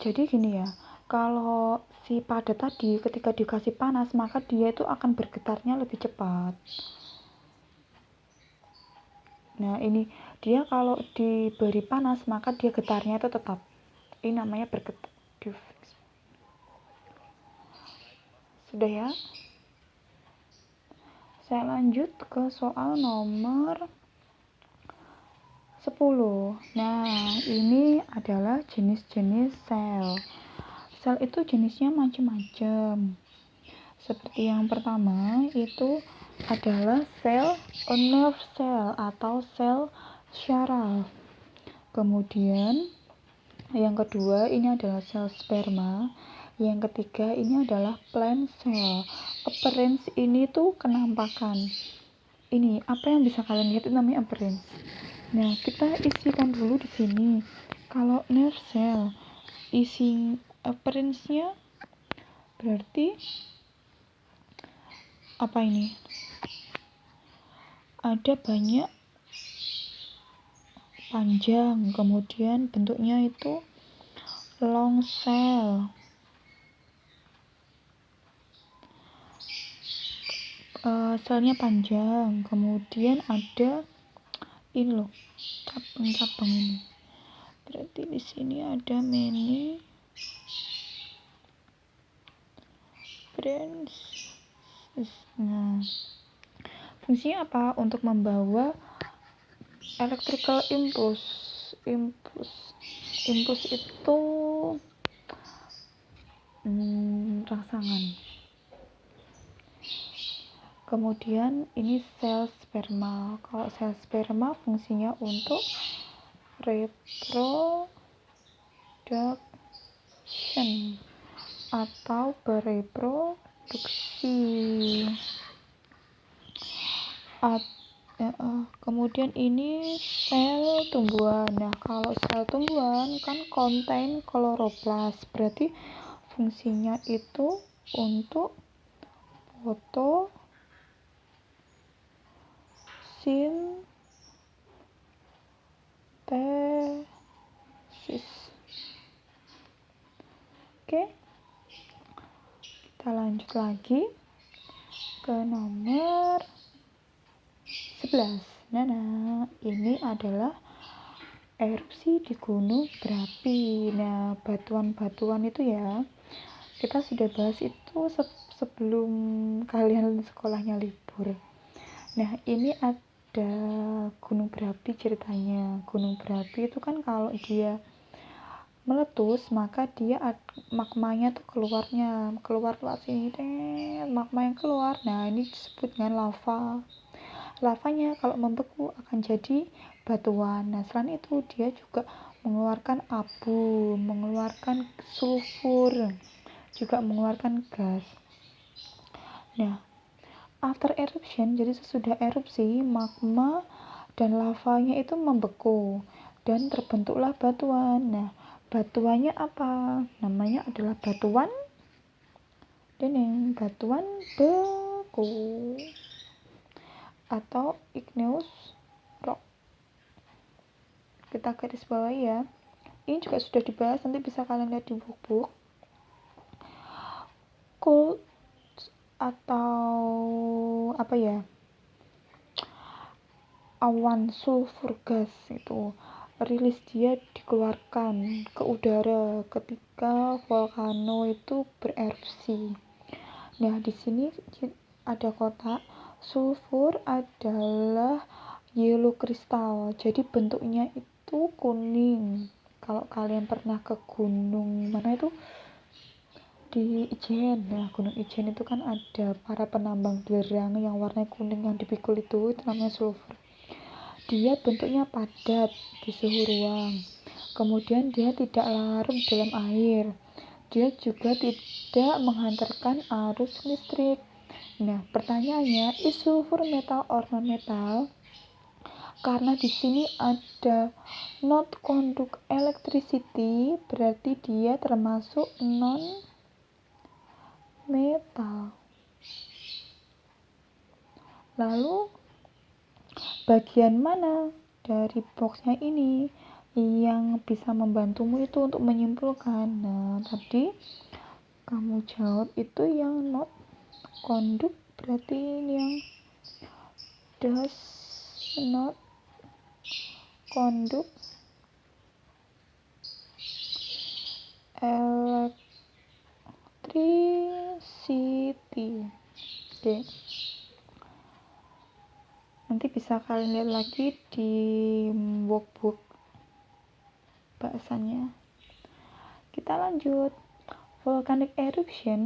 Jadi gini ya, kalau si padat tadi ketika dikasih panas, maka dia itu akan bergetarnya lebih cepat. Nah, ini dia kalau diberi panas, maka dia getarnya itu tetap. Ini namanya bergetar. Sudah ya? Saya lanjut ke soal nomor 10. Nah, ini adalah jenis-jenis sel. Sel itu jenisnya macam-macam. Seperti yang pertama itu adalah sel nerve cell atau sel syaraf. Kemudian yang kedua ini adalah sel sperma. Yang ketiga ini adalah plant cell. Appearance ini tuh kenampakan. Ini apa yang bisa kalian lihat itu namanya appearance. Nah, kita isikan dulu di sini. Kalau nerve cell, isi appearance-nya berarti apa ini? Ada banyak panjang, kemudian bentuknya itu long cell. Selnya panjang, kemudian ada ini loh, cabang-cabang ini. Berarti di sini ada many branches. Nah, fungsinya apa? Untuk membawa electrical impulse. Impulse itu rangsangan. Kemudian ini sel sperma. Kalau sel sperma fungsinya untuk reproduction atau bereproduksi. Kemudian ini sel tumbuhan. Nah, kalau sel tumbuhan kan contain chloroplast, berarti fungsinya itu untuk fotosintesis. Oke, kita lanjut lagi ke nomor 11. Nah, ini adalah erupsi di gunung berapi. Nah, batuan-batuan itu ya, kita sudah bahas itu sebelum kalian sekolahnya libur. Nah, ini ada gunung berapi ceritanya. Gunung berapi itu kan kalau dia meletus, maka dia magmanya tuh keluar lewat sini, magma yang keluar. Nah, ini disebut dengan lava. Lavanya kalau membeku akan jadi batuan. Nah, selain itu dia juga mengeluarkan abu, mengeluarkan sulfur, juga mengeluarkan gas. Nah, after eruption, jadi sesudah erupsi, magma dan lavanya itu membeku dan terbentuklah batuan. Nah, batuannya apa? Namanya adalah batuan beku atau igneous rock. Kita garis bawahi ya. Ini juga sudah dibahas, nanti bisa kalian lihat di buku. Cold atau apa ya, awan sulfur gas itu rilis dia dikeluarkan ke udara ketika volcano itu bererupsi. Nah, di sini ada kotak. Sulfur adalah yellow crystal, jadi bentuknya itu kuning. Kalau kalian pernah ke gunung mana itu di Ijen, nah gunung Ijen itu kan ada para penambang belerang yang warnanya kuning yang dipikul itu namanya sulfur. Dia bentuknya padat di suhu ruang, kemudian dia tidak larut dalam air, dia juga tidak menghantarkan arus listrik. Nah, pertanyaannya, is sulfur metal or non metal? Karena di sini ada not conduct electricity, berarti dia termasuk non metal. Lalu bagian mana dari boxnya ini yang bisa membantumu itu untuk menyimpulkan? Nah, tadi kamu jawab itu yang not conduct, berarti ini yang does not conduct electricity. Oke. Nanti bisa kalian lihat lagi di workbook bahasannya. Kita lanjut. Volcanic eruption.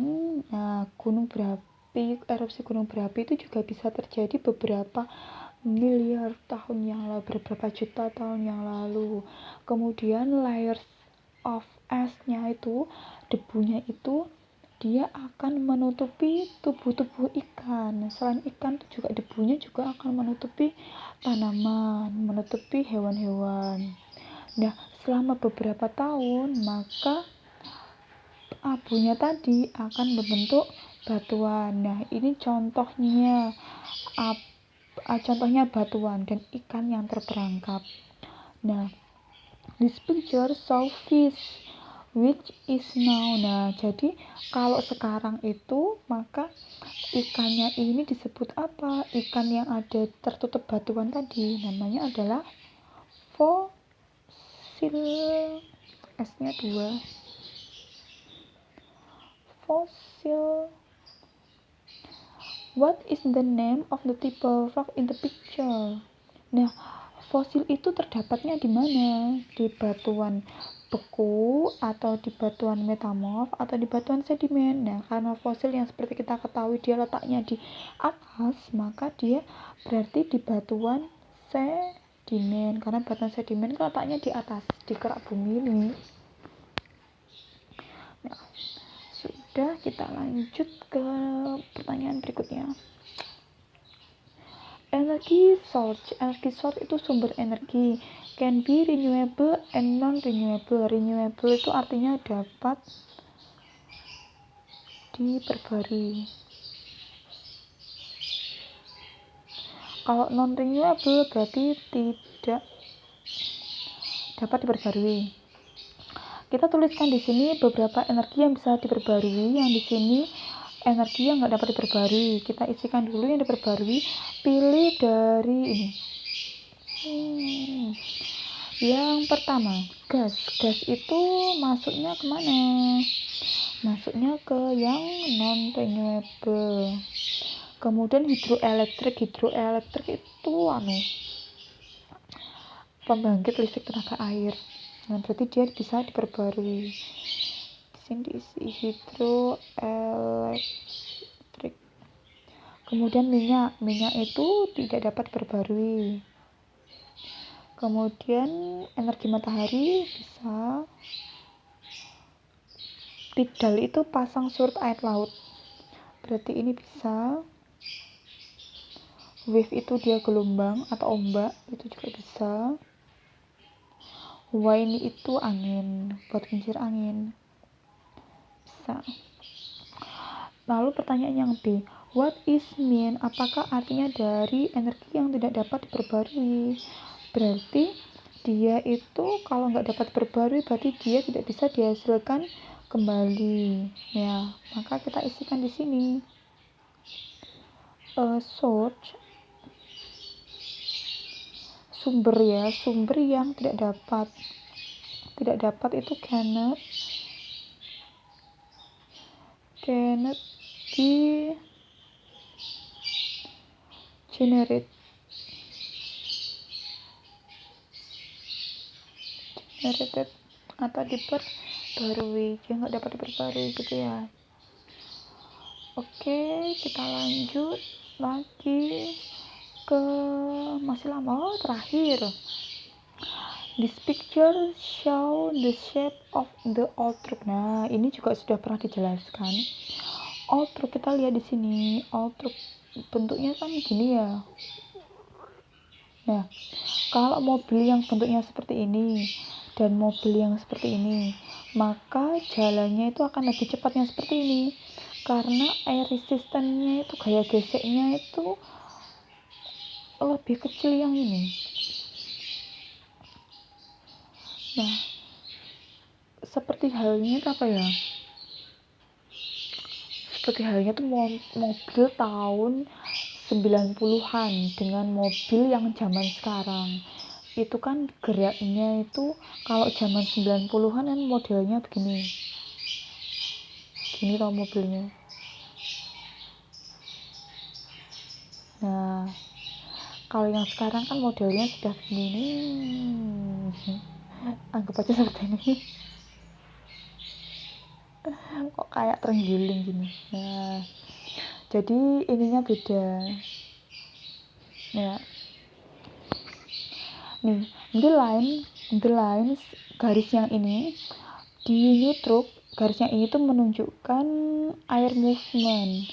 Nah, erupsi gunung berapi itu juga bisa terjadi beberapa miliar tahun yang lalu, beberapa juta tahun yang lalu. Kemudian layers of ash-nya itu, debunya itu dia akan menutupi tubuh-tubuh ikan. Selain ikan itu juga debunya juga akan menutupi tanaman, menutupi hewan-hewan. Nah, selama beberapa tahun maka abunya tadi akan membentuk batuan. Nah, ini contohnya contohnya batuan dan ikan yang terperangkap. Nah, this picture show fish which is now. Nah, jadi kalau sekarang itu maka ikannya ini disebut apa? Ikan yang ada tertutup batuan tadi namanya adalah fosil. S-nya 2. Fossil. What is the name of the type of rock in the picture? Nah, fosil itu terdapatnya di mana? Di batuan beku atau di batuan metamorf atau di batuan sedimen. Nah, karena fosil yang seperti kita ketahui dia letaknya di atas, maka dia berarti di batuan sedimen. Karena batuan sedimen letaknya di atas, di kerak bumi ini. Nah, sudah, kita lanjut ke pertanyaan berikutnya. Energy source itu sumber energi, can be renewable and non-renewable. Renewable itu artinya dapat diperbarui. Kalau non-renewable berarti tidak dapat diperbarui. Kita tuliskan di sini beberapa energi yang bisa diperbarui. Yang di sini energi yang nggak dapat diperbarui. Kita isikan dulu yang diperbarui. Pilih dari ini. Yang pertama, gas. Gas itu masuknya kemana? Masuknya ke yang non-renewable. Kemudian hidroelektrik. Hidroelektrik itu pembangkit listrik tenaga air. Nah, berarti dia bisa diperbarui. Di sini diisi hidroelektrik. Kemudian minyak itu tidak dapat diperbarui. Kemudian energi matahari bisa. Tidal itu pasang surut air laut, berarti ini bisa. Wave itu dia gelombang atau ombak, itu juga bisa. Wind itu angin, buat kincir angin, bisa. Lalu pertanyaan yang B, what is mean? Apakah artinya dari energi yang tidak dapat diperbarui? Berarti dia itu kalau nggak dapat diperbarui berarti dia tidak bisa dihasilkan kembali. Ya, maka kita isikan di sini. Source, sumber yang tidak dapat itu cannot be generated atau diperbarui, dia nggak dapat diperbarui gitu ya. Oke, kita lanjut lagi ke masih lama. Terakhir, this picture show the shape of the outroot. Nah, ini juga sudah pernah dijelaskan. Outroot, kita lihat di sini, outroot bentuknya kan gini ya. Nah, kalau mobil yang bentuknya seperti ini dan mobil yang seperti ini, maka jalannya itu akan lebih cepat yang seperti ini, karena air resistannya itu, gaya geseknya itu lebih kecil yang ini. Nah, seperti halnya apa ya? Seperti halnya tuh mobil tahun 90-an dengan mobil yang zaman sekarang. Itu kan geraknya itu kalau zaman 90-an kan modelnya begini. Gini tau mobilnya. Nah, kalau yang sekarang kan modelnya sudah begini. Anggap aja seperti ini. Kok kayak terenggiling gini. Nah, jadi ininya beda. Ya. Nih, the line garis yang ini di new truck garisnya ini tuh menunjukkan air movement.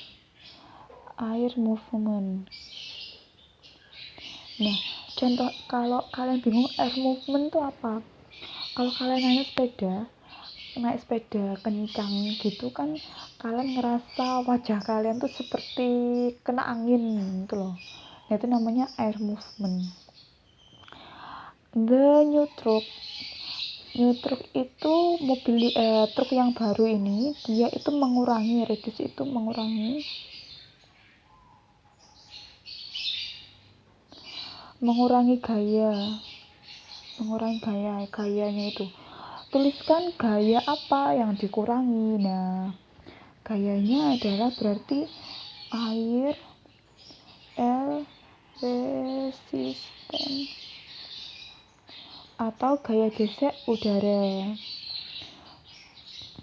Nah, contoh kalau kalian bingung air movement tuh apa, kalau kalian naik sepeda kencang gitu kan, kalian ngerasa wajah kalian tuh seperti kena angin gitu loh. Nah, itu namanya air movement. The new truck itu truk yang baru ini, dia itu mengurangi gayanya itu. Tuliskan gaya apa yang dikurangi. Nah, gayanya adalah berarti air resisten atau gaya gesek udara.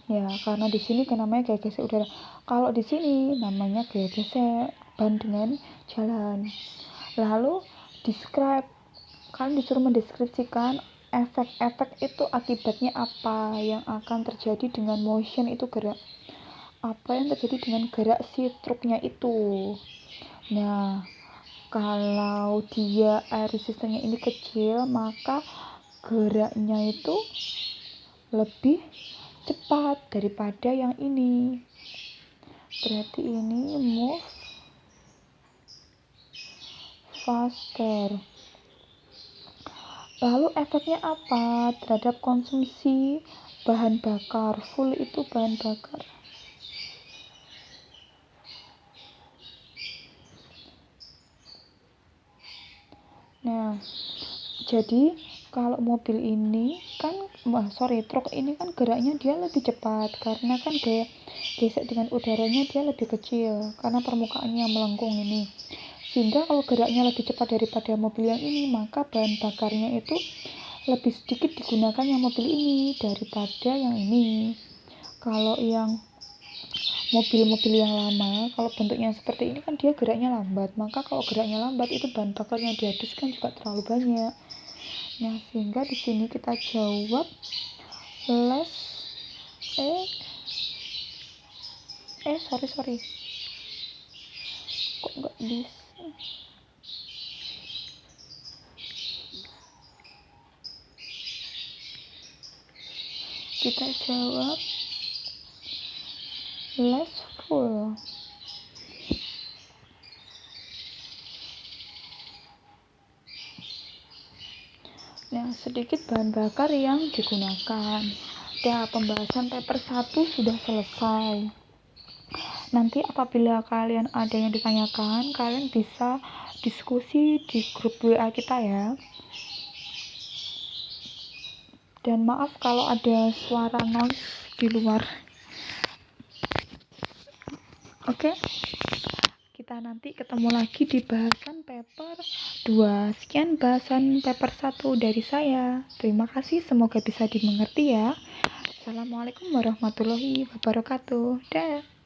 Ya, karena di sini namanya gaya gesek udara. Kalau di sini namanya gaya gesek ban dengan jalan. Lalu describe, kalian disuruh mendeskripsikan efek-efek itu akibatnya apa yang akan terjadi dengan motion itu gerak. Apa yang terjadi dengan gerak si truknya itu. Nah, kalau dia air resistannya ini kecil, maka geraknya itu lebih cepat daripada yang ini. Berarti ini move faster. Lalu efeknya apa terhadap konsumsi bahan bakar? Fuel itu bahan bakar. Nah, jadi kalau mobil ini kan, truk ini kan geraknya dia lebih cepat karena kan gaya gesek dengan udaranya dia lebih kecil karena permukaannya yang melengkung ini. Sehingga kalau geraknya lebih cepat daripada mobil yang ini, maka bahan bakarnya itu lebih sedikit digunakan yang mobil ini daripada yang ini. Kalau yang mobil-mobil yang lama, kalau bentuknya seperti ini kan dia geraknya lambat, maka kalau geraknya lambat itu bahan bakar yang dihabiskan juga terlalu banyak. Nah, sehingga di sini kita jawab less sorry kok nggak bisa. Kita jawab less full. Nah, sedikit bahan bakar yang digunakan. Ya, pembahasan paper 1 sudah selesai. Nanti apabila kalian ada yang ditanyakan, kalian bisa diskusi di grup WA kita ya. Dan maaf kalau ada suara noise di luar. Oke? Kita nanti ketemu lagi di bahasan paper 2. Sekian bahasan paper 1 dari saya. Terima kasih, semoga bisa dimengerti ya. Assalamualaikum warahmatullahi wabarakatuh. Dah.